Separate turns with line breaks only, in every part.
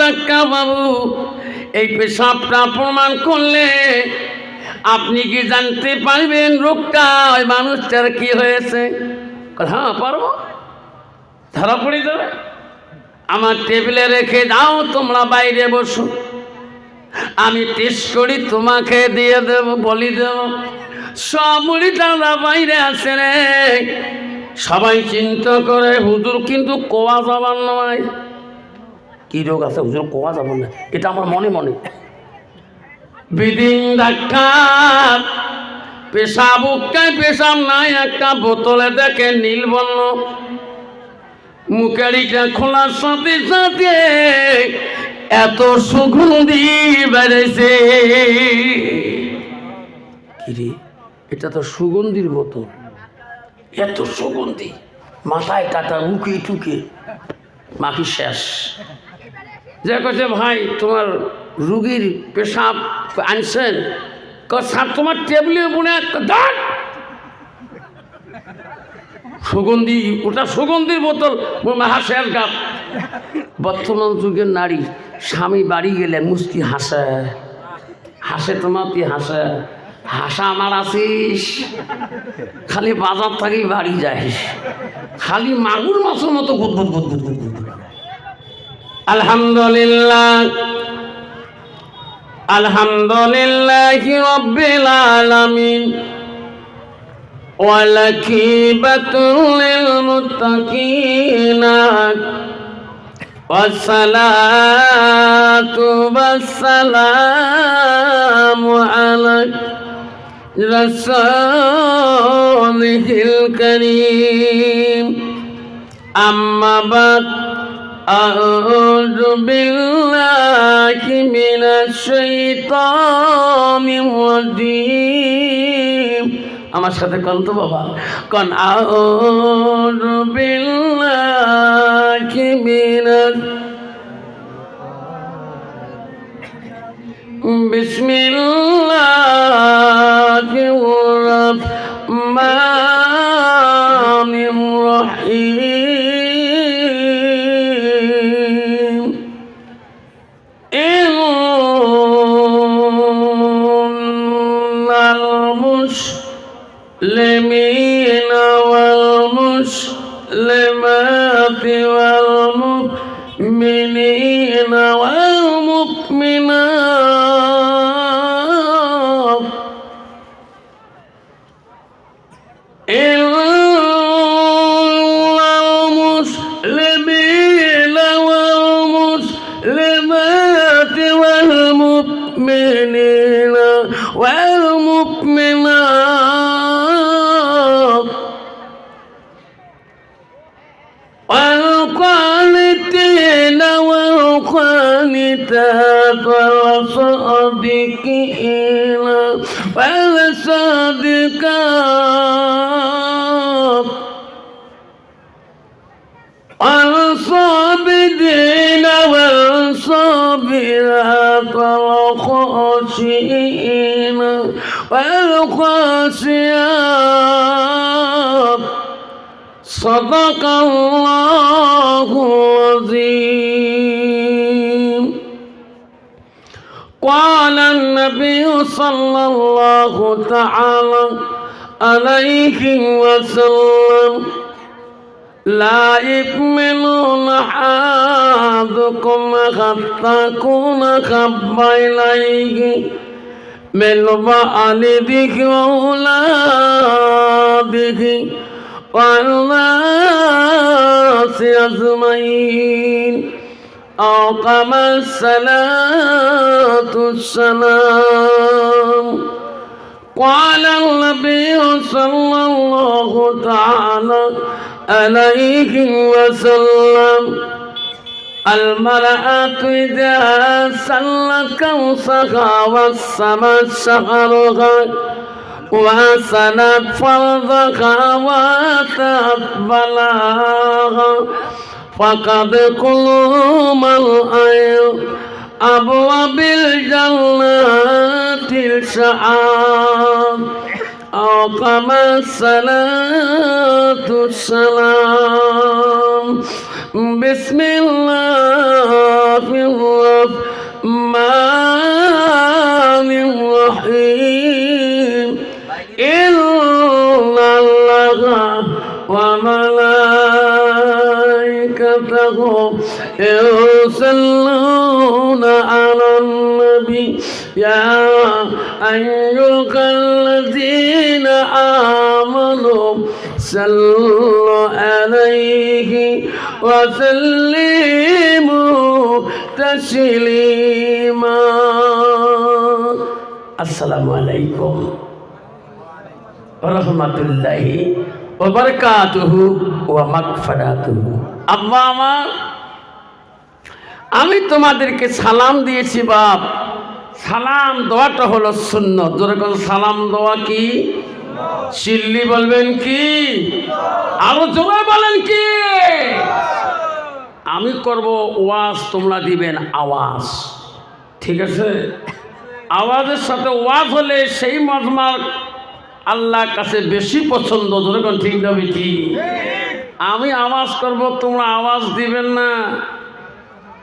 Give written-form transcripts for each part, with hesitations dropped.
ধাক্কা বাবু, এই পেশাবটা প্রমাণ করলে আপনি কি জানতে পারবেন রোগটা ওই মানুষটার কি হয়েছে? হ্যাঁ পারবো। ধরা পড়ে যাবে। আমার টেবিলে রেখে দাও, তোমরা বাইরে বসো, আমি টেস্ট করি, তোমাকে দিয়ে দেব, বলি দেব। সব মুড়িদাররা বাইরে আছে রে। সবাই চিন্তা করে হুজুর কিন্তু কোয়া যাবার নয়। কি রোগ আছে হুজুর? কোয়া যাবার না, এটা আমার মনে মনে। বিদিন ডাক্তার পেশাব উঠকায়, পেশাব নাই, একটা বোতলে দেখে নীলবর্ণ, মুখেরিটা খোলার সাথে সাথে এত সুগন্ধি বেড়েছে। কিরে, এটা তো সুগন্ধির বোতল, এত সুগন্ধি, মাথায় কাটা, মুখে টুকে, মাখি শেষ। যে কাছে ভাই তোমার রুগীর পেশাব আনছেন? স্যার তোমার টেবিলে পড়ে সুগন্ধি, ওটা সুগন্ধির বোতল, শেষ গাপ। বর্তমান যুগের নারী স্বামী বাড়ি গেলে মুস্কি হাসে, হাসে তোমার কি হাসে? হাসা আমার আছিস, খালি বাজার থেকেই বাড়ি যাইস, খালি মাগুর মাছের মতো গুদগুদ গুদগুদ গুদগুদ। আলহামদুলিল্লাহ, আলহামদুলিল্লাহি রাব্বিল আলামিন, ওয়ালাকিবাতুল লিল মুত্তাকিনা, ওয়াসসালাতু ওয়াসসালামু আলা রাসূলিল কারীম। আম্মা বাদ, আউযু বিল্লাহি মিনাশ শাইতানির রাজীম। আমার সাথে কোন তো বাবা, কোন আউযু বিল্লাহি মিনাশ, বিসমিল্লাহির রাহমানির রাহিম। ইন্নাল মুসলিমিনা ওয়াল মুসলিমাতি ওয়াল মুমিনিনা ওয়াল মুমিনাত, ইন্নাল মুসলিমিনা ওয়াল মুসলিমাতি ওয়াল মুমিনিনা ওয়াল মুমিনাত, والقانتين والقانتات والصادقين والصادقات والصابرين والصابرات والخاشعين والخاشعات. صدق الله العظيم. قال النبي صلى الله تعالى عليه وسلم: لا يؤمن أحدكم حتى أكون أحب إليه من والده وأولاده والناس أجمعين، أو كما الصلاة والسلام. قال النبي صلى الله تعالى عليه وسلم: المرأة إذا سلت كوسها وسمت شعرها وحسنت فرضها واتت بلاها فقد كل من أبواب الجنة الشعاب، أو كما الصلاة والسلام. بسم الله الرحمن يصلون على النبي يا أيها الذين آمنوا صلوا عليه وسلموا تسليما السلام عليكم ورحمة الله وبركاته ومغفرته আব্বা আমার আমি তোমাদেরকে সালাম দিয়েছি বাপ সালাম দোয়াটা হলো সুন্নত যেরকম সালাম দোয়া কি চিল্লি বলবেন কি আরো জোরে বলেন কি আমি করব ওয়াজ তোমরা দিবেন আওয়াজ ঠিক আছে আওয়াজের সাথে ওয়াজ হলে সেই মজমার আল্লাহর কাছে বেশি পছন্দ যেরকম ঠিক না কি আমি আওয়াজ করব তোমরা আওয়াজ দিবেন না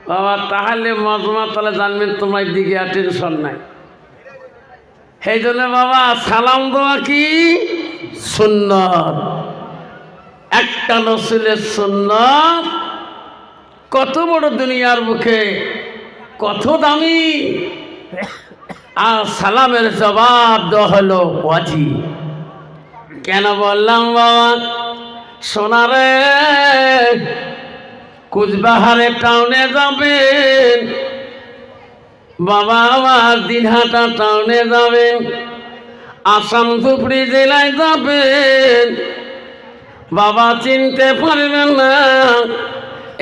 বাবা তাহলে মজমা তাহলে জানবেন তোমার দিকে আর টেনশন নাই সেই জন্য বাবা সালাম দেওয়া কি সুন্নত একটা রসুলের সুন্নত কত বড় দুনিয়ার বুকে কত দামি আর সালামের জবাব দেওয়া হলো ওয়াজিব কেন বললাম বাবা সোনারে কুচবিহারে টাউনে যাবেন বাবা আমার দিনহাটা টাউনে যাবেন আসাম ধুবড়ি জেলায় যাবেন বাবা চিনতে পারবেন না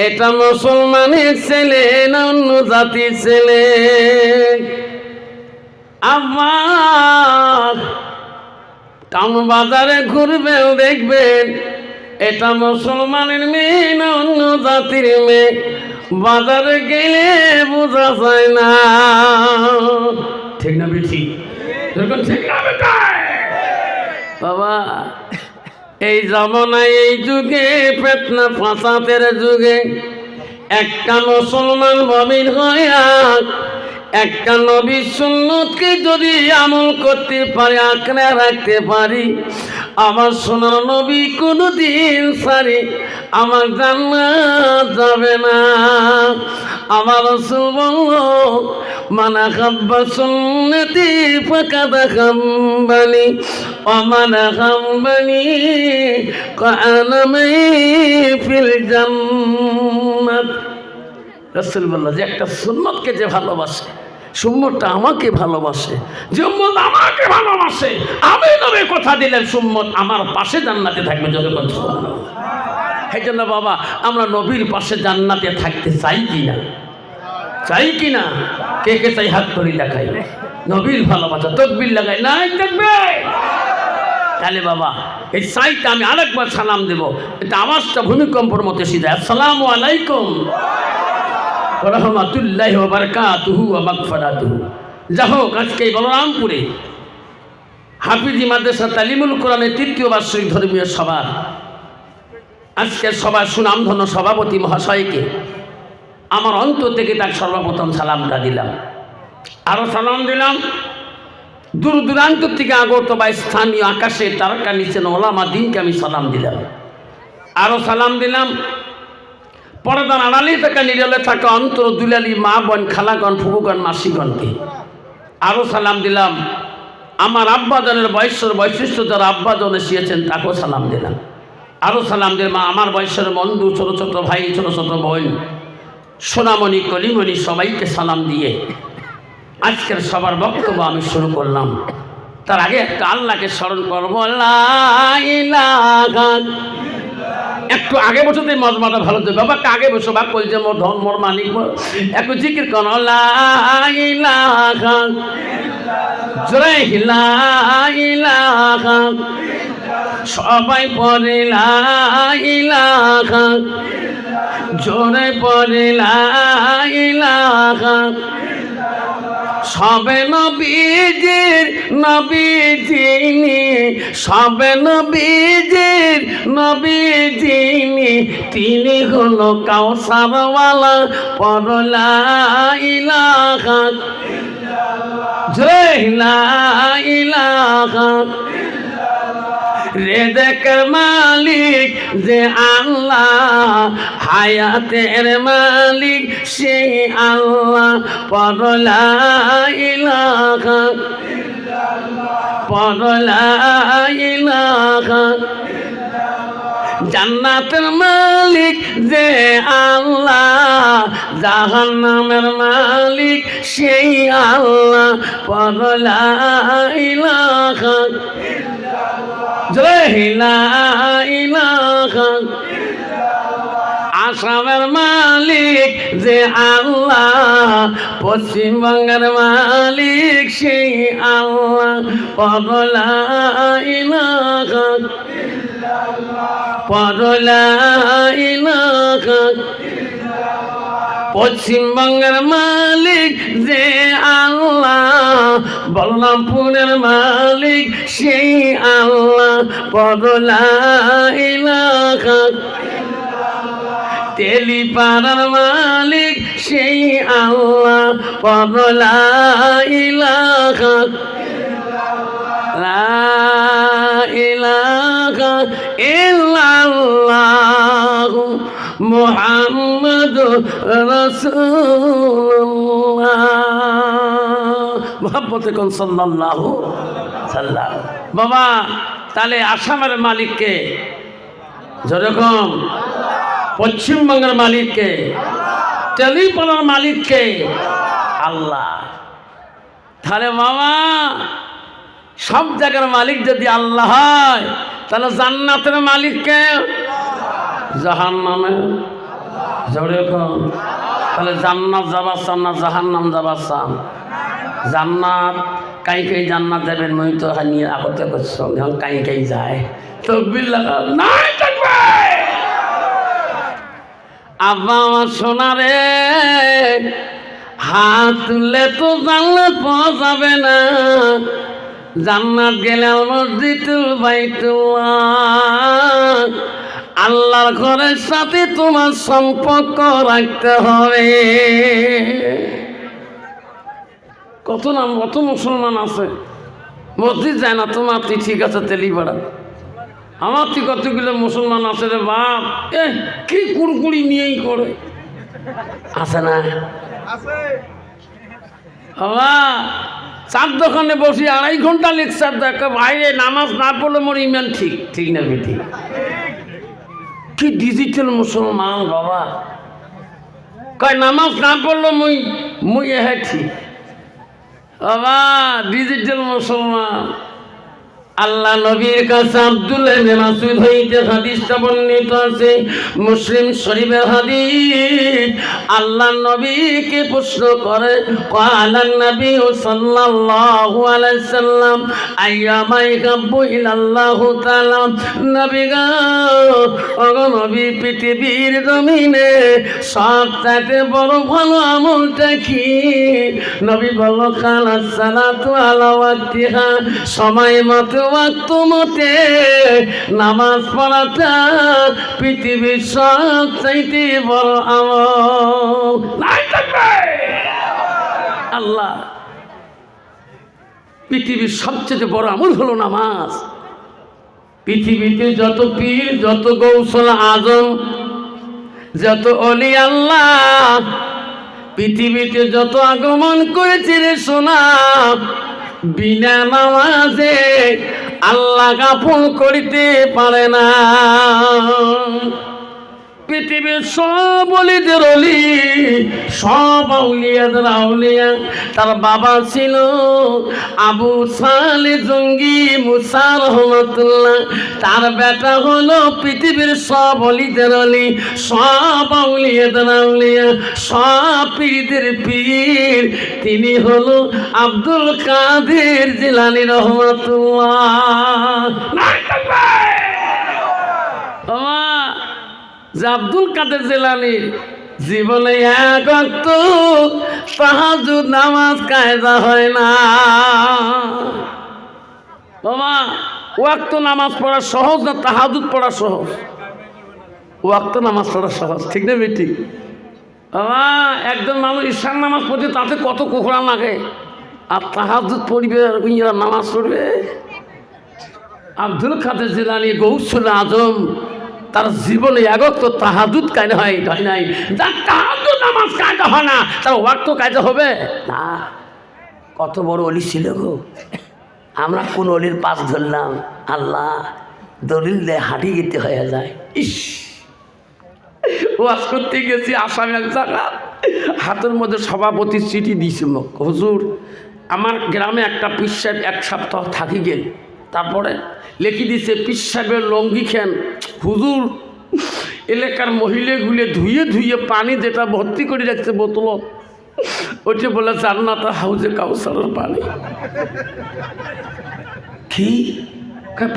এটা মুসলমানের ছেলে না অন্য জাতির ছেলে আমার টাউন বাজারে ঘুরবেন দেখবেন এটা মুসলমানের মেয়ে না অন্য জাতির মেয়ে বাজারে গেলে বোঝা যায় না ঠিক না বেঠি ঠিক না বেটা বাবা এই জামানায় এই যুগে ফিতনা ফাসাদের যুগে একটা মুসলমান মুমিন হইয়া একটা নবীর সুন্নতকে যদি আমল করতে পারি আঁকড়ে রাখতে পারি আমার সোনার নবী কোনদিন সারি আমার জান্নাত যাবে না আমার রাসূল বলল মান আহাব্বা সুন্নতি ফাকাদ আহাব্বানি ওয়া মান আহাব্বানি কানা মাই ফিল জান্নাত রাসূল বলল যে একটা সুন্নতকে যে ভালোবাসে সুন্নতটা আমাকে ভালোবাসে যে উম্মত আমাকে ভালোবাসে আমি নবী কথা দিলেন সুন্নত আমার পাশে জান্নাতে থাকবে যতক্ষণ সুবহানাল্লাহ সেই জন্য বাবা আমরা নবীর পাশে জান্নাতে থাকতে চাই কি না কে কে চাই হাত ধরে দেখাই নবীর ভালোবাসা তাকবীর লাগাই নাই দেখবে তাহলে বাবা এই চাইতে আমি আরেকবার সালাম দেব এটা আওয়াজটা ভূমিকম্পর মতো সিধা আসসালামু আলাইকুম রহমাতুল্লাহি ওয়া বারাকাতুহু ওয়া মাগফিরাতুহু যা হোক আজকে বলরামপুরে হাফিজি মাদ্রাসা তালিমুল কোরআনের তৃতীয় বার্ষিক ধর্মীয় সভা আজকের সভার সুনামধন্য সভাপতি মহাশয়কে আমার অন্তর থেকে তার সর্বপ্রথম সালামটা দিলাম আরও সালাম দিলাম দূর দূরান্ত থেকে আগত বা স্থানীয় আকাশে তারকা নিচেন ওলামা দিনকে আমি সালাম দিলাম আরও সালাম দিলাম পর্দার আড়ালে থাকা নিরলে থাকা অন্তর দুলালি মা বোন খালাগণ ফুবুগণ মাসিগণকে আরও সালাম দিলাম আমার আব্বাজনের বয়সের বৈশিষ্ট্য যারা আব্বাজন এসিয়েছেন তাকেও সালাম দিলাম আরও সালাম দিলাম আমার বয়সের বন্ধু ছোটো ছোটো ভাই ছোটো ছোটো বোন সোনামণি কলিমণি সবাইকে সালাম দিয়ে আজকের সবার বক্তব্য আমি শুরু করলাম তার আগে একটা আল্লাহকে স্মরণ করবো লা ইলাহা একটু আগে বসে তো মজমাটা ভালো দেবে বাবাকে আগে বসো বা কইছে মোর ধন মোর মালিক একটু জিকির কর লা ইলাহা জোরে লা ইলাহা সবাই পড়ে লা ইলাহা জোরে পড়ে লা ইলাহা সবে নবীজির নবী যিনি সবে নবীজির নবী যিনি তিনি হলো কাউসারওয়ালা পড়ো লা ইলাহা ইল্লাল্লাহ লা ইলাহা রেজেকের মালিক যে আল্লাহ, হায়াতের মালিক সেই আল্লাহ। পড়ো লা ইলাহা ইল্লাল্লাহ, পড়ো লা ইলাহা। জান্নাতের মালিক যে আল্লাহ, জাহান্নামের মালিক সেই আল্লাহ। পড়ো লা ইলাহা ইল্লাল্লাহ, লা ইলাহা ইল্লাল্লাহ। আসামের মালিক যে আল্লাহ, পশ্চিমবঙ্গের মালিক সেই আল্লাহ। পড়ো লা ইলাহা ইল্লাল্লাহ, পড়ো লা ইলাহা ইল্লাল্লাহ। পশ্চিমবঙ্গের মালিক যে আল্লাহ, বল্লভপুরের মালিক সেই আল্লাহ। পড়ো লা ইলাহা ইল্লাল্লাহ। তেলিপাড়ার মালিক সেই আল্লাহ। পড়ো লা ইলাহা ইল্লাল্লাহ, লা ইলাহা ইল্লাল্লাহ মুহাম্মাদুর রাসূলুল্লাহ। মুহাব্বতে কোন সাল্লাল্লাহু সাল্লাম। বাবা, তাহলে আসামের মালিককে যেরকম, পশ্চিমবঙ্গের মালিককে, তেলিপাড়ার মালিককে আল্লাহ। তাহলে বাবা, সব জায়গার মালিক যদি আল্লাহ হয়, তাহলে জান্নাতের মালিককে, জাহান্নামে যেরকম, তাহলে জান্নাত যাবার চান না জাহান্নাম যাবার চান? জান্নাত কাই কাই জান্নাত যাবেন, মই তো নিয়ে আগতে করছো, এখন কাই কাই যায় তকবীর লাগা নাই থাকবে। আব্বা আমার সোনারে, হাত তুললে তো জান্নাত পাওয়া যাবে না। জান্নাত গেলে মসজিদুল বাইতুল্লাহ, আল্লাহর ঘরের সাথে তোমার সম্পর্ক রাখতে হবে। কত নাম, কত মুসলমান আছে মসজিদ যায় না। তোমার তুই ঠিক আছে তেলিপাড়া, আমার তুই কতগুলো মুসলমান আছে রে বাপ, কি কুড়কুড়ি নিয়েই করে আছে না? বাবা, চার দোকানে বসি 2.5 ঘন্টা লেকচার দেখো, বাইরে নামাজ না পড়লে মোর ইমান ঠিক, ঠিক না বেটি? কি ডিজিটাল মুসলমান বাবা, কয় নামাজ না পড়লো মুই হ্যাঁ ঠিক। বাবা, ডিজিটাল মুসলমান। আল্লাহ নবীর কাছে আব্দুল্লাহ ইবনে মাসউদ হইতে হাদিসটা বর্ণিত আছে, মুসলিম শরীফের হাদিস। আল্লাহ নবীকে প্রশ্ন করে, ক্বালান নবী সাল্লাল্লাহু আলাইহি সাল্লাম আইয়ামা ইয়াহাব্বু ইলাল্লাহু তাআলা। নবী গো, ওগো নবী, পৃথিবীর জমিনে সবচেয়ে বড় ভালো আমলটা কি? নবী বলল, কালাস সালাতু আলা ওয়াক্তিহা, সময় মতো ওয়াক্ত মতে নামাজ পড়াটা পৃথিবীর সবচাইতে বড় আমল। আল্লাহ, পৃথিবীর সবচেয়ে বড় আমল হলো নামাজ। পৃথিবীতে যত পীর, যত গৌসুল আজম, যত ওলি আল্লাহ পৃথিবীতে যত আগমন করেছে রে সোনা, বিনা নামাজে আল্লাহ আপন করিতে পারে না। পৃথিবীর সব অলিদের অলি, সব আউলিয়াদের আউলিয়া। তার বাবা ছিল আবু সালে জঙ্গি মুসা রহমাতুল্লাহ, তার বেটা হলো পৃথিবীর সব অলিদের অলি, সব আউলিয়াদের আউলিয়া, সব পীরদের পীর। তিনি হলো আব্দুল কাদের জিলানী রহমাতুল্লাহ। যে আব্দুল কাদের জিলানীর জীবনে এক ওয়াক্ত তাহাজ্জুদ নামাজ কায়দা হয় না। বাবা, ওয়াক্ত নামাজ পড়া সহজ না তাহাজ্জুদ পড়া সহজ? ওয়াক্ত নামাজ পড়া সহজ, ঠিক না বেটি? বাবা, একজন মানুষ ঈশান নামাজ পড়ছে, তাতে কত কোরআন লাগে, আর তাহাজ্জুদ পড়বে, নামাজ পড়বে। আব্দুল কাদের জিলানী গৌসুল আজম তার জীবনে একত্র তাহাজুদ কায়দা হয় নাই, যার তাহাজুদ নামাজ কায়দা হয় না তার ওয়াক্ত কায়দা হবে না। কত বড় অলি ছিল গো। আমরা কোন অলির পাশ ধরলাম, আল্লাহ দলিল দেয় হাঁটি গেতে হয়ে যায়। ইস, ওয়াজ করতে গেছি আসামে এক জায়গা, হাতের মধ্যে সভাপতির চিঠি দিয়েছে, হুজুর আমার গ্রামে একটা পীর সাহেব 1 সপ্তাহ থাকি গেল, তারপরে লিখি দিছে পীর সাহেবের লঙ্গি খেন হুজুর এলাকার মহিলাগুলো ধুয়ে ধুয়ে পানি যেটা ভর্তি করে রাখছে বোতল, ওইটা বলে জান্নাত হাউজে কাউসারের পানি। কি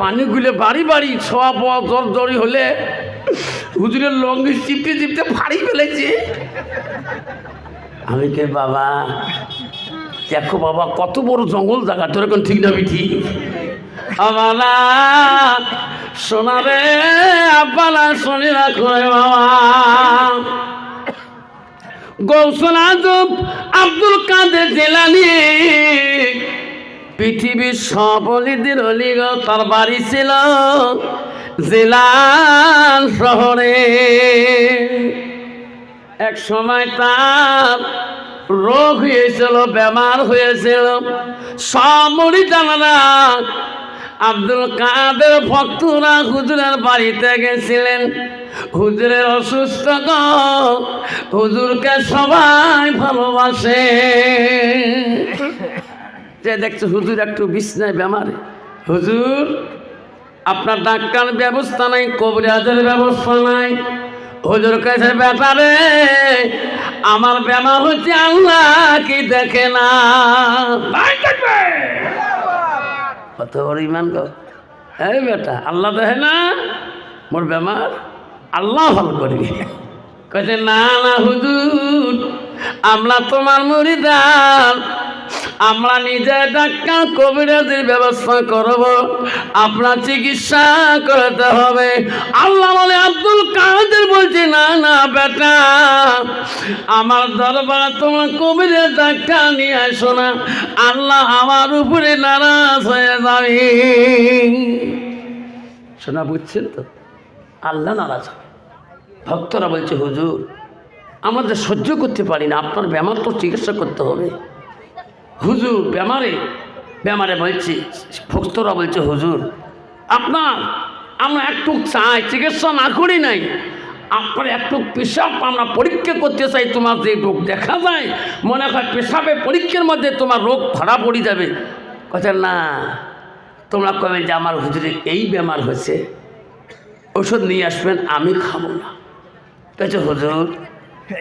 পানিগুলো বাড়ি বাড়ি ছোয়া পোয়া জ্বর জড়ি হলে হুজুরের লঙ্গি চিপতে চিপতে ফাড়ি ফেলেছে। আমি কে বাবা, দেখো বাবা কত বড় জঙ্গল জায়গা, তোর এখন ঠিক না ঠিক আবালা শোনা রে আব্বালা শুনি রাখো বাবা। গৌসুল আজম আব্দুল কাদের জিলানী পৃথিবীর সব অলিদের অলিগ, তার বাড়ি ছিল জিলান শহরে। এক সময় তার রোগ হয়েছিল, বেমার হয়েছিল। সব মুরিদানরা আব্দুল কাদের ভক্তরা হুজুরের বাড়িতে গেছিলেন। হুজুরের অসুস্থ গো, হুজুরকে সবাই ভালোবাসে। যে দেখছো হুজুর একটু বিছনায় বেমারে, হুজুর আপনার ডাক্তার ব্যবস্থা নাই, কবিরাজের ব্যবস্থা নাই। হুজুর কাছে ব্যাপারে আমার বেমার হচ্ছে, আল্লাহ কি দেখে না? কত বড় ইমান গো। এই বেটা আল্লাহ দেখে না মোর বেমার? আল্লাহ ভালো করবি। কাছে না না হুজুর, আমরা তোমার মুরিদান, আমরা নিজে ডাক্তার কবিরাজের ব্যবস্থা করব, আপনার চিকিৎসা করতে হবে। আল্লাহ বলে আব্দুল কাদের বলছে না না বেটা, আমার দরবারে তোমার কবিরাজ ডাক্তার নিয়ে আসো না, আল্লাহ আমার উপরে নারাজ হয়ে যাবে। শোনা বুঝছেন তো, আল্লাহ নারাজ হবে। ভক্তরা বলছে হুজুর আমাদের সহ্য করতে পারি না, আপনার বেমার তো চিকিৎসা করতে হবে। হুজুর বেমারে বলছি, ভক্তরা বলছে হুজুর আমরা একটু চাই, চিকিৎসা না করি নাই, আপনার একটু পেশাব আমরা পরীক্ষা করতে চাই, তোমার যে রোগ দেখা যায় মনে হয় পেশাবে পরীক্ষার মধ্যে তোমার রোগ ধরা পড়ে যাবে। কথা না, তোমরা কবেন যে আমার হুজুরের এই বেমার হয়েছে, ওষুধ নিয়ে আসবেন, আমি খাবো না। কাছে হুজুর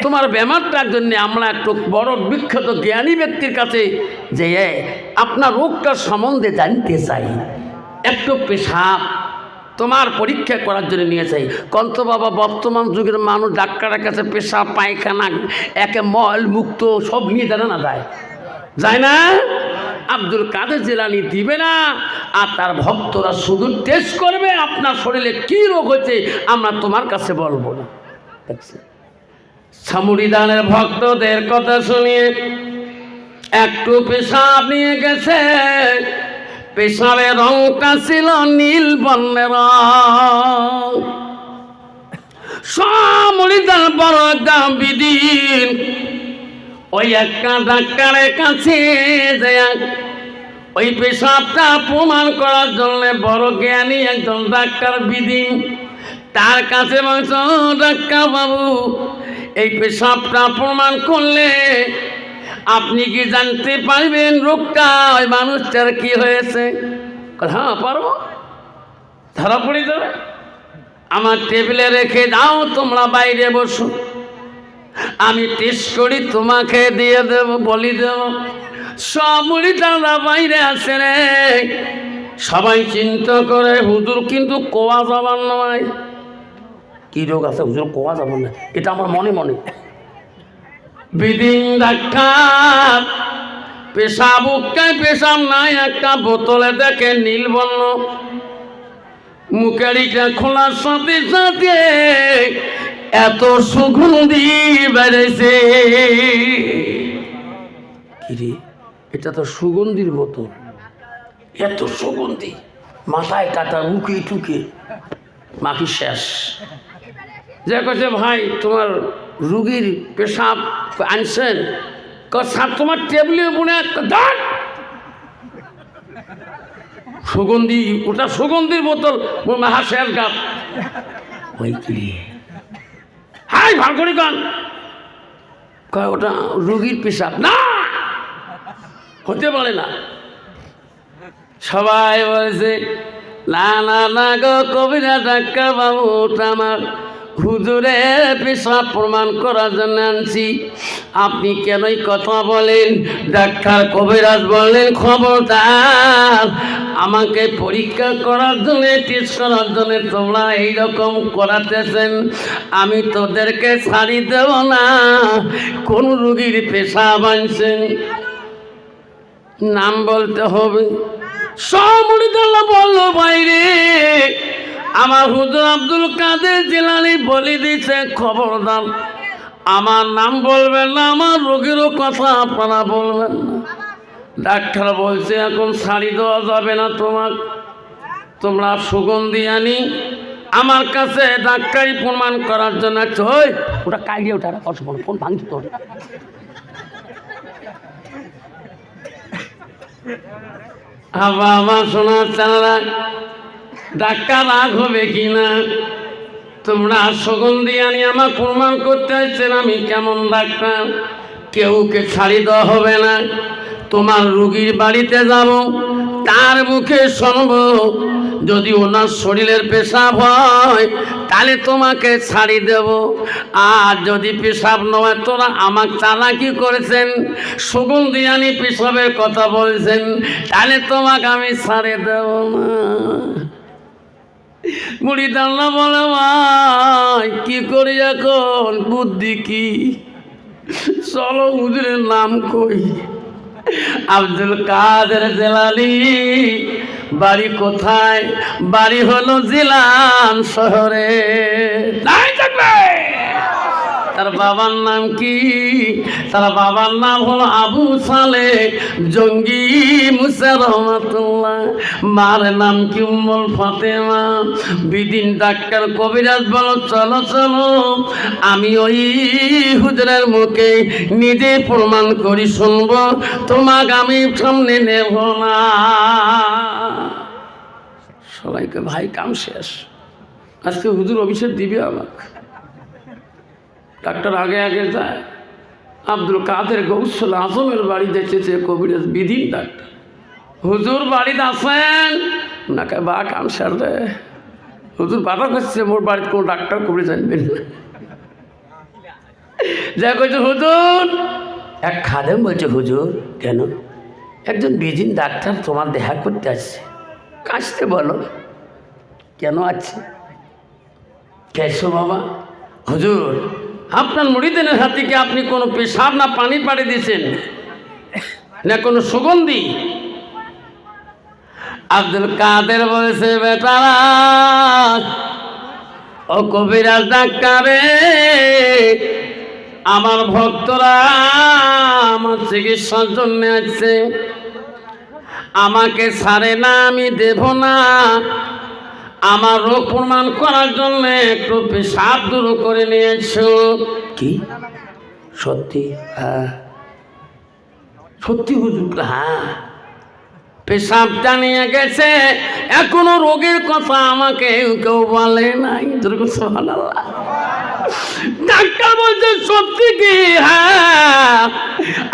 তোমার বেমারটার জন্য আমরা একটু বড় বিখ্যাত জ্ঞানী ব্যক্তির কাছে যে আপনার রোগটার সম্বন্ধে জানতে চাই, একটু পেশাব তোমার পরীক্ষা করার জন্য নিয়ে চাই। কন্ত বাবা বর্তমান যুগের মানুষ ডাক্তারের কাছে পেশাব পায়খানা একে মল মুক্ত সব নিয়ে জানা না যায় না। আব্দুল কাদের জিলানী দিবে না, আর তার ভক্তরা শুধু টেস্ট করবে আপনার শরীরে কি রোগ হয়েছে, আমরা তোমার কাছে বলবো না। সামুরিদানের ভক্তদের কথা শুনিয়ে একটু পেশাব নিয়ে গেছে, পেশাবের রংটা ছিল নীল বর্ণের রং। সামুরিদান বড় বিদিন ওই একটা ডাক্তারের কাছে যায়, ওই পেশাবটা প্রমাণ করার জন্য বড় জ্ঞানী একজন ডাক্তার বিদিন তার কাছে বলছো, ডাক্তার বাবু এই পেশাবটা প্রমাণ করলে আপনি কি জানতে পারবেন রোগটা ওই মানুষটার কি হয়েছে? হ্যাঁ পারবো, ধরা পড়ে যাবে, আমার টেবিলে রেখে দাও, তোমরা বাইরে বসো, আমি টেস্ট করি তোমাকে দিয়ে দেব, বলি দেব। সব মুরিদানরা বাইরে আসে রে, সবাই চিন্তা করে হুজুর কিন্তু কোয়া যাবার নয়। কি রোগ আছে হুজুর কোয়া যাব না, এটা আমার মনে মনে। বিদিন ডাক্তার পেশাব পেশাব নাই, একটা বোতলে দেখে নীল বর্ণ, মুখেরিটা খোলার সাথে সাথে এত সুগন্ধি বেড়েছে। কিরে এটা তো সুগন্ধির বোতল, এত সুগন্ধি। মাথায় টাটা মুখে টুকে মাখি শেষ। যে কাছে ভাই তোমার রুগীর পেশাব আনছেন, স্যার তোমার টেবিলের উপরে দাঁড় সুগন্ধি, ওটা সুগন্ধির বোতল মাহা শেষ গাপ ওই কি হাই ভাল করি গান কয় ওটা রুগীর পেশাব না, হতে পারে না। সবাই বলছে না না না গো কবিরা ডাক্তার বাবু, ওটা আমার হুজুরের পেশাব প্রমাণ করার জন্য আনছি। আপনি কেনই কথা বলেন? ডাক্তার কবিরাজ বললেন খবরদার, আমাকে পরীক্ষা করার জন্য টেস্ট করার জন্য তোমরা এইরকম করাতেছেন, আমি তোদেরকে ছাড়ি দেব না। কোন রুগীর পেশাব আনছেন নাম বলতে হবে। সব মুরিদাল্লাহ বলল বাইরে আমার হুজুর আব্দুল কাদের জিলানী বলে দিয়েছে খবরদার আমার নাম বলবেন না, আমার রোগীরও কথা আপনারা বলবেন না। ডাক্তার বলছে এখন ছাড়ি দেওয়া যাবে না, তোমরা সুগন্ধি আনি আমার কাছে ডাক্তারি প্রমাণ করার জন্য। ওটা কাইলে ওটা ফোন ভাঙছি তোর। আমার শোনার চালা ডাক্তার রাগ হবে কিনা, তোমরা সুগন্ধি আনি আমার প্রমাণ করতে আসছেন আমি কেমন ডাক্তার। কেউকে ছাড়ি দেওয়া হবে না, তোমার রুগীর বাড়িতে যাব, তার মুখে শুনব, যদি ওনার শরীরের পেশাব হয় তাহলে তোমাকে ছাড়ি দেব, আর যদি পেশাব নয় তোরা আমার চালাকি করেছেন সুগন্ধি আনি পেশাবের কথা বলছেন তাহলে তোমাকে আমি ছাড়ে দেব না। মুরিদাল্লাহ বলে ভাই কি করি এখন, বুদ্ধি কি? চলো হুজুরের নাম কই। আব্দুল কাদের জিলানী বাড়ি কোথায়? বাড়ি হলো জিলান শহরে। তার বাবার নাম কি? তার বাবার নাম হলো আবু সালে জঙ্গি মুসা রহমাতুল্লাহ। মার নাম কি? উম্মুল ফাতেমা। বিদিন ডাক্তার কবিরাজ বলো চলো চলো আমি ওই হুজুরের মুখে নিজে প্রমাণ করি শুনব, তোমাকে আমি সামনে নেব না। সবাইকে ভাই কাম শেষ, আজকে হুজুর অভিষেক দিবে আমাকে। ডাক্তার আগে আগে যায়। আব্দুল কাদের গৌসুল আজমের বাড়ি দেখেছে কবিরাজ বিদিন ডাক্তার। হুজুর বাড়িতে আসেন না? বা কাম সারবে হুজুর বাধা করছে, মোর বাড়িতে কোনো ডাক্তার কবিরাজ আনবেন না। যা কইছে হুজুর, এক খাদেম বলছে হুজুর কেন? একজন বিদিন ডাক্তার তোমার দেখা করতে আসছে। কাশতে বলো কেন আছে? কেসো বাবা? হুজুর আপনার মুরিদের হাতে কি আপনি কোনো পেশাব না পানি পাড়ি দিয়েছেন না কোনো সুগন্ধি? আব্দুল কাদের বলেছে বেটারা ও কবিরাজ ডাক্তারে, আমার ভক্তরা আমার চিকিৎসার জন্য আসছে, আমাকে ছাড়ে না, আমি দেব না। আমার রোগ প্রমাণ করার জন্য একটু পেশাব দূর করে নিয়েছো। কি সত্যি? হ্যাঁ সত্যি হুজুর। হ্যাঁ পেশাবটা নিয়ে গেছে, এখনো রোগের কথা আমাকে কেউ বলে নাই। সুবহানাল্লাহ। ডাক্তার বলছে সত্যি কি? হ্যাঁ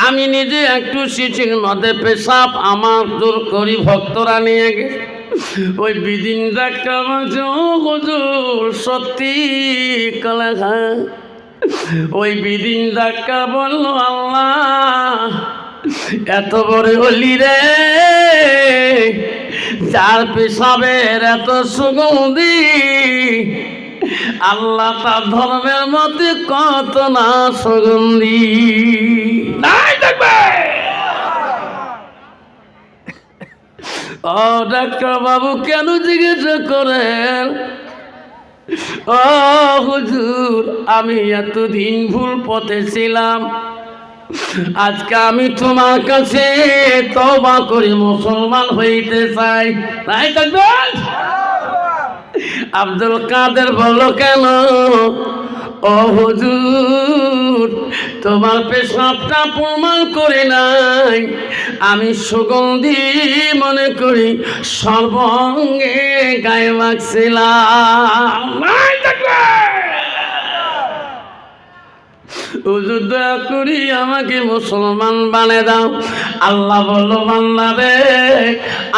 আমি নিজে একটু শিশির মধ্যে পেশাব আমার দূর করি, ভক্তরা নিয়ে গেছে। ওই বিদিন ডাক্তার বলছে ও হুজুর সত্যি? কলে হ্যাঁ। ওই বিদিন ডাক্তার বলল আল্লাহ এত বড় অলি রে, যার পেশাবের এত সুগন্ধি, আল্লাহ তার ধর্মের মধ্যে কত না সুগন্ধি নাই দেখবে। ও ডাক্তার বাবু কেন জিজ্ঞাসা করেন? ও হুজুর আমি এতদিন ভুল পথে ছিলাম, আজকে আমি তোমার কাছে তওবা করে মুসলমান হইতে চাই। তাই থাকবেন। আব্দুল কাদের বলল, কেন? ও হুজুর, তোমার পেশাবটা প্রমাণ করে নাই, আমি সুগন্ধি মনে করি সর্বঙ্গে গায়ে মাখছিলাম। হুজুর দয়া করি আমাকে মুসলমান বানিয়ে দাও। আল্লাহ বলল, বান্দা রে,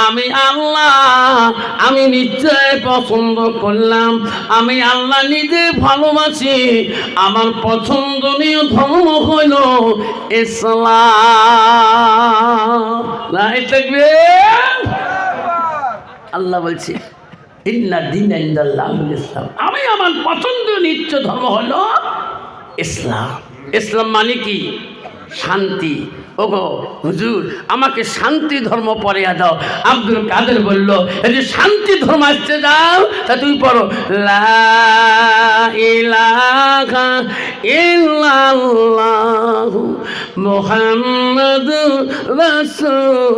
আমি আল্লাহ, আমি নিশ্চয় পছন্দ করলাম, আমি আল্লাহ নিজে ভালোবাসি, আমার পছন্দনীয় ধর্ম হইল ইসলাম। আল্লাহ বলছে, ইন্না দীনা ইনদাল্লাহিল ইসলাম, আমি আমার পছন্দনীয় নিত্য ধর্ম হলো ইসলাম। ইসলাম মানে কি? শান্তি। ওগো হুজুর, আমাকে শান্তি ধর্ম পড়িয়ে দাও। আব্দুল কাদের বলল, এই যে শান্তি ধর্ম আসতে যাও, তা তুমি পড়ো লা ইলাহা ইল্লাল্লাহু মুহাম্মাদুর রাসূলুল্লাহ।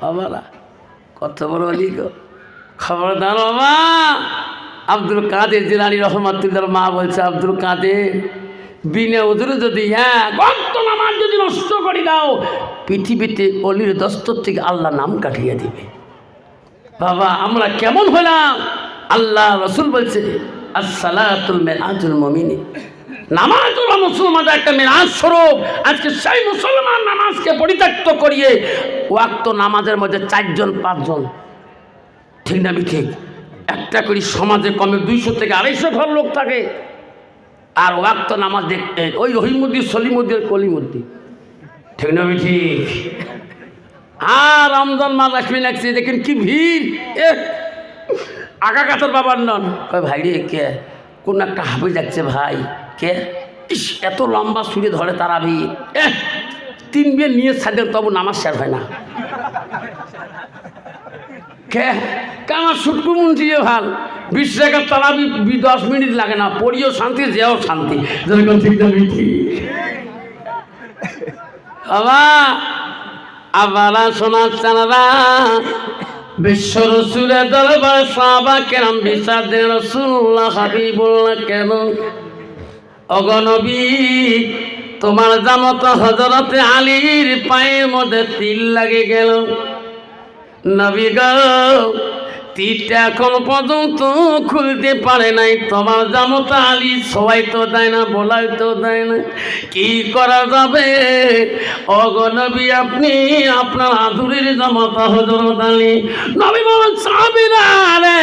বাবারা কত বড় লিখ, খবরদার বাবা। আব্দুল কাদের জিলানী রহমাতুল্লাহর মা বলছে, আব্দুল কাদের, বিনা উজুরে যদি ভক্ত নামাজ যদি নষ্ট করে দাও, পৃথিবীতে অলির দস্তর থেকে আল্লাহ নাম কাটিয়ে দিবে। বাবা আমরা কেমন হলাম? আল্লাহ রসুল বলছে, আসসালাতুল মিরাজুল মুমিন, নামাজ হলো মুসলমানদের একটা মিরাজ স্বরূপ। আজকে সেই মুসলমান নামাজকে পরিত্যক্ত করিয়ে ওয়াক্ত নামাজের মধ্যে 4 জন 5 জন, ঠিক না ঠিক, একটা করে সমাজে কমে 200 থেকে 250 ঘর লোক থাকে, আর ওয়াক্ত নামাজ দেখতে ওই রহিমুদ্দিন সলিমুদ্দিন কলিমুদ্দিন, ঠিক না ঠিক। আর রমজান মাস আসবে লাগছে, দেখেন কি ভিড়। আগা কাতার বাবার নন, কয় ভাই রে, কে কোন একটা হাফে যাচ্ছে ভাই, কে ইস এত লম্বা সুরে ধরে তারা ভিড়। 3 বিয়ে নিয়ে ছাড়েন, তবু নামাজ শেষ হয় না। কে আমার সুটকু মন্ত্রী ভাল 20 টাকা তারাবি 10 মিনিট লাগে না, পড়িও শান্তি, যেও শান্তি। যেরকম ঠিক না মিঠি বাবা। আবার শোনার চানারা বিশ্ব রসুলের দরবার সাহাবা কেরাম বিচার দেন, রাসূলুল্লাহ হাবিবুল্লাহ কেন অগনবী তোমার জামত হযরতে আলীর পায়ের মধ্যে তিল লাগে গেল। নবী গো, তীরটা এখন পর্যন্ত খুলতে পারে নাই, তোমার জামতা আলী সবাই তো দেয় না, বলাই তো দেয় না, কি করা যাবে? ওগো নবী, আপনি আপনার আদুরের জামতা হযরত আলী। নবী বলেন, সাহাবীরা রে,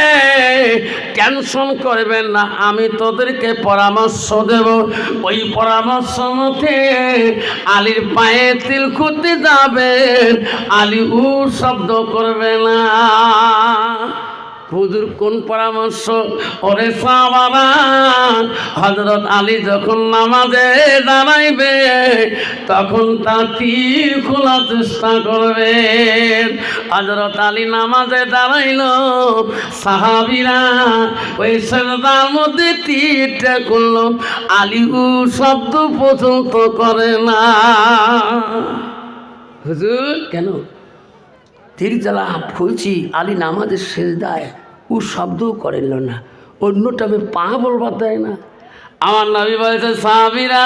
টেনশন করবেন না, আমি তোদেরকে পরামর্শ দেব, ওই পরামর্শ মতে আলীর পায়ে তিল খুঁজতে যাবেন, আলী উ শব্দ করবে না। হুজুর কোন পরামর্শ? ওরে সাহাবারা, হযরত আলী যখন নামাজে দাঁড়াইবে তখন তার তীর খোলার চেষ্টা করবেন। হযরত আলী নামাজে দাঁড়াইল, সাহাবীরা ওই সেজদার মধ্যে তীরটা করল, আলী উ শব্দ পর্যন্ত করে না। হুজুর কেন তীর জ্বালা খুলছি, আলী নামাজের সেজদায় ও শব্দও করেন না, অন্যটা পা বলবার দেয় না। আমার নবী বলেছে, সাহাবীরা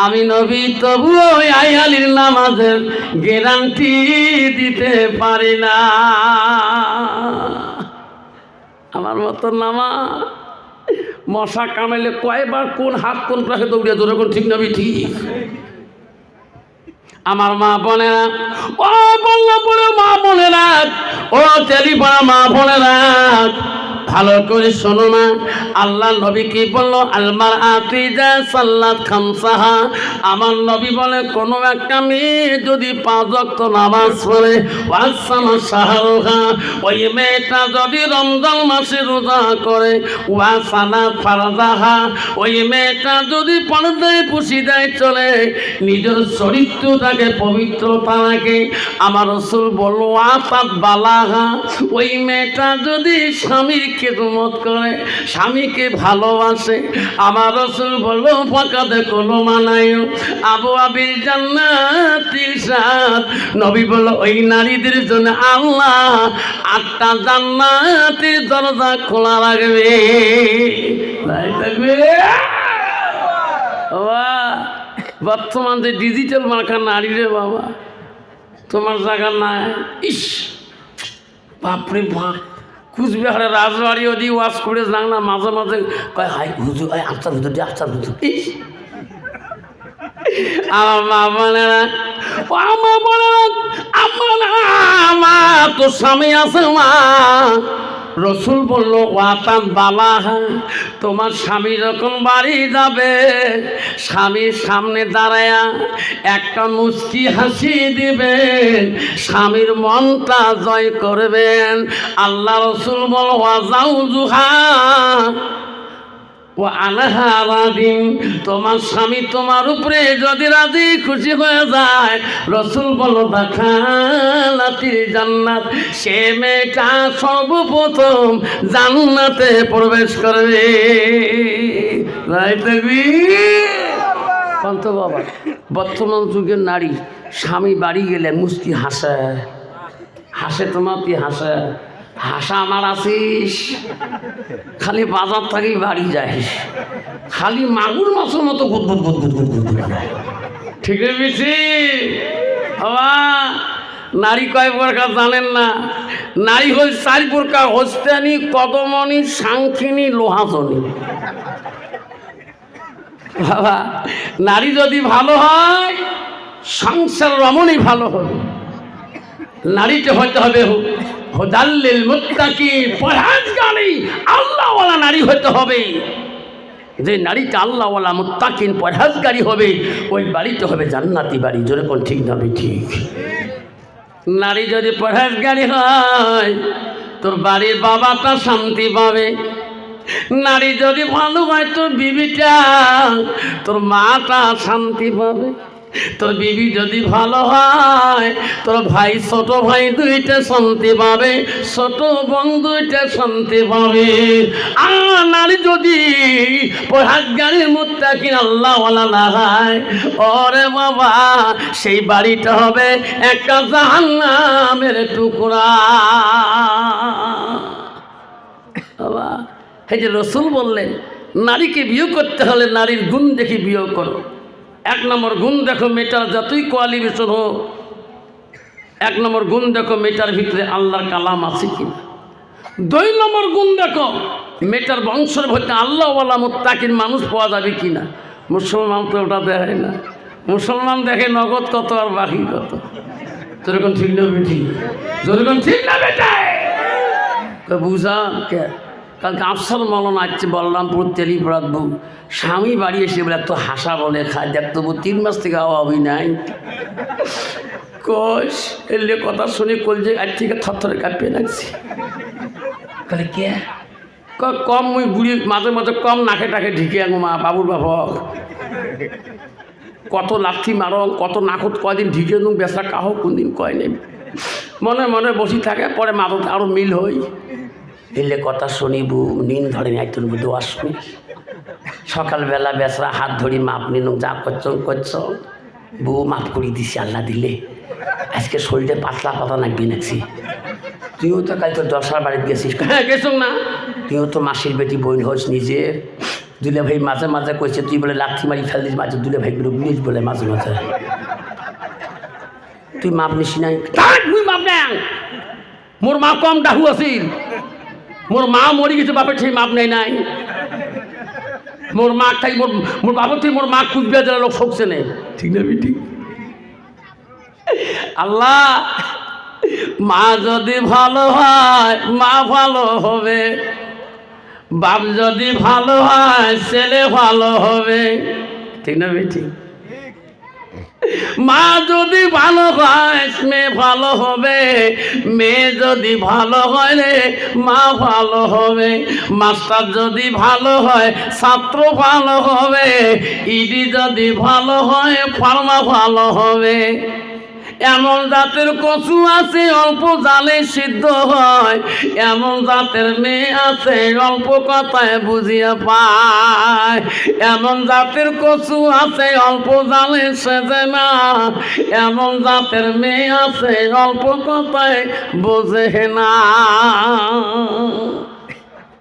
আমি নবী তবুও আই আলীর নামাজের গ্যারান্টি দিতে পারি না। আমার মতো নামাজ মশা কামাইলে কয়বার কোন হাত কোন পাশে দৌড়িয়ে ধরে, কোন ঠিক নবী ঠিক। আমার মা বোনেরা, ও বললা পড়ে মা বোনেরা, ও তেলিপাড়া মা বোনেরা, ভালো করে শোনো না। আল্লাহ নবী কি বললো? আলমার আতিজা সাল্লাত খামসাহা। আমার নবী বলে, কোনো একটা মেয়ে যদি 5 ওয়াক্ত নামাজ পড়ে, ওয়াসামা শাহরুহা, ওই মেয়েটা যদি রমজান মাসে রোজা করে, ওয়াসানা ফারজাহা, ওই মেয়েটা যদি পর্দায় পুশিদায় চলে, নিজের চরিত্রটাকে পবিত্রতা রাখে, আমার রাসূল বলল ওয়াসাত বালাহা, ওই মেয়েটা যদি স্বামীর খেদমত করে, স্বামীকে ভালোবাসে। আমার রাসূল বলল ফাকাদে কোনো মানায়ও আবু আবির জান্নাতির সাথ। নবী বলল ওই নারীদের জন্য আল্লাহ 8টা জান্নাতের দরজা খোলা রাখবে। তাই থাকবে বাবা। বর্তমান যে ডিজিটাল মার্কা নারী রে বাবা, তোমার জায়গা নাই। ইস বাপরে বাপ, কুচবিহারের রাজবাড়ি ওদি ওয়াজ করে যাং না, মাঝে মাঝে কয় হাই হুজুর আফতার হুজুর দি আফতার হুজুর। ইস আমার মা বোনেরা, আমার বোনেরা, আমার তো স্বামী আছে মা। রসুল বলল ওয়াতান বালাহা, তোমার স্বামী যখন বাড়ি যাবে স্বামীর সামনে দাঁড়ায়া একটা মুচকি হাসি দিবেন, স্বামীর মনটা জয় করবেন। আল্লাহ রসুল বল ওয়াজাউজুহা ও আলাহা রাদিন, তোমার স্বামী তোমার উপরে যদি রাজি খুশি হয়ে যায়, রসুল বলো দাখালাতিল জান্নাত, সে মেয়েটা সর্বপ্রথম জান্নাতে প্রবেশ করবে। কন্ত বাবা, বর্তমান যুগের নারী স্বামী বাড়ি গেলে মুস্কি হাসে, হাসে তোমার কি হাসে, হাসা আমার আছিস, খালি বাজার থেকেই বাড়ি যাইস, খালি মাগুর মাছের মতো গুদগুদ গুদগুদ গুদগুদ গুদ। ঠিক আছে বাবা, নারী কয় প্রকার জানেন না? নারী হল 4 প্রকার, হস্তানি, কদমনি, সাংখিনী, লোহাজনী। বাবা নারী যদি ভালো হয় সংসার রমণী ভালো হবে। নারীতে হতে হবে হুদাল্লিল মুত্তাকিন, পরহেজগারী আল্লাহওয়ালা নারী হতে হবে। যে নারীটা আল্লাহওয়ালা মুত্তাকিন পরহেজগারী হবে, ওই বাড়িতে হবে জান্নাতি বাড়ি। জোরে কোন ঠিক না ঠিক? নারী যদি পরহেজগারী হয় তোর বাড়ির বাবাটা শান্তি পাবে। নারী যদি ভালো হয় তোর বিবিটা, তোর মাটা শান্তি পাবে। তোর বিবি যদি ভালো হয় তোর ভাই, ছোট ভাই 2টা শান্তি পাবে, ছোট বোন 2টা শান্তি পাবে। আর নারী যদি পরহেজগারীর মুত্তাকিন আল্লাহওয়ালা না হয়, ওরে বাবা সেই বাড়িটা হবে একটা জাহান্নামের টুকরা। বাবা এই যে রসুল বললেন নারীকে বিয়ে করতে হলে নারীর গুণ দেখে বিয়ে করো। 1 নম্বর গুণ দেখো, মেয়েটার যতই কোয়ালিফিকেশন হোক, 1 নম্বর গুণ দেখো মেয়েটার ভিতরে আল্লাহর কালাম আছে কিনা। 2 নম্বর গুণ দেখো মেয়েটার বংশের ভিতরে আল্লাহওয়ালা মুত্তাকিন মানুষ পাওয়া যাবে কিনা। মুসলমান তো ওটা দেখে না, মুসলমান দেখে নগদ কত আর বাকি কত। যেরকম ঠিক না বেটি, যেরকম ঠিক না বেটা বুঝা কে। কালকে আফসার মলন আসছে বলরামপুর তেলিপ্রাতবু, স্বামী বাড়ি এসে বলে এত হাসা বলে খায়, দেখ তবু 3 মাস থেকে হবি নাই। কোষ এলে কথা শুনে কলজে আজ থেকে থরথরে কাঁপিয়ে লাগছে। কালে কে কম মুই বুড়ি মাঝে মাঝে কম নাকে টাকে ঢিকে আঙো মা বাবুর বাবক কত লাঠি মারো, কত নাকত কয়দিন ঢিকে দু বেচা কাহো কোনদিন কয় নেই, মনে মনে বসি থাকে। পরে মাথা আরও মিল হই, এলে কথা শুনিবু নিন ধরে নাই তোর বুধ আসবি। সকালবেলা বেচরা হাত ধরি মাপ নিন, যা করছ বউ মাফ করি দিছি আল্লাহ দিলে। আজকে শরীরে পাতলা পাতা নাকবি নাকছি। তুইও তো কাল তোর 10 বাড়িতে গেছিস। হ্যাঁ গেছ না, তুইও তো মাসির বেটি বোন হোস নিজের। দুলে ভাই মাঝে মাঝে কইছে তুই বলে লাঠি মারি ফেল দিস মাঝে, দুলে ভাই গুলো বুঝিস বলে মাঝে মাঝে। তুই মাপ নিস নাই, তুই মাপ নেন। মোর মা কম ডাহু আছিল, মোর মা মরি গেছে, বাপের সেই মাপ নেই নাই। মোর মা খাই মোর বাপর থেকে মোর মা কুচবিহার জেলার লোক শোকছে নেই। ঠিক না বেটি? আল্লাহ মা যদি ভালো হয় মা ভালো হবে, বাপ যদি ভালো হয় ছেলে ভালো হবে। ঠিক না বেটি? মা যদি ভালো হয় মেয়ে ভালো হবে, মেয়ে যদি ভালো হয় রে মা ভালো হবে। মাস্টার যদি ভালো হয় ছাত্র ভালো হবে, ইডি যদি ভালো হয় ফার্মা ভালো হবে। এমন জাতের কচু আছে অল্প জালে সিদ্ধ হয়, এমন জাতের মেয়ে আছে অল্প কথায় বুঝিয়া পায়। এমন জাতের কচু আছে অল্প জালে সেজে না, এমন জাতের মেয়ে আছে অল্প কথায় বোঝে না।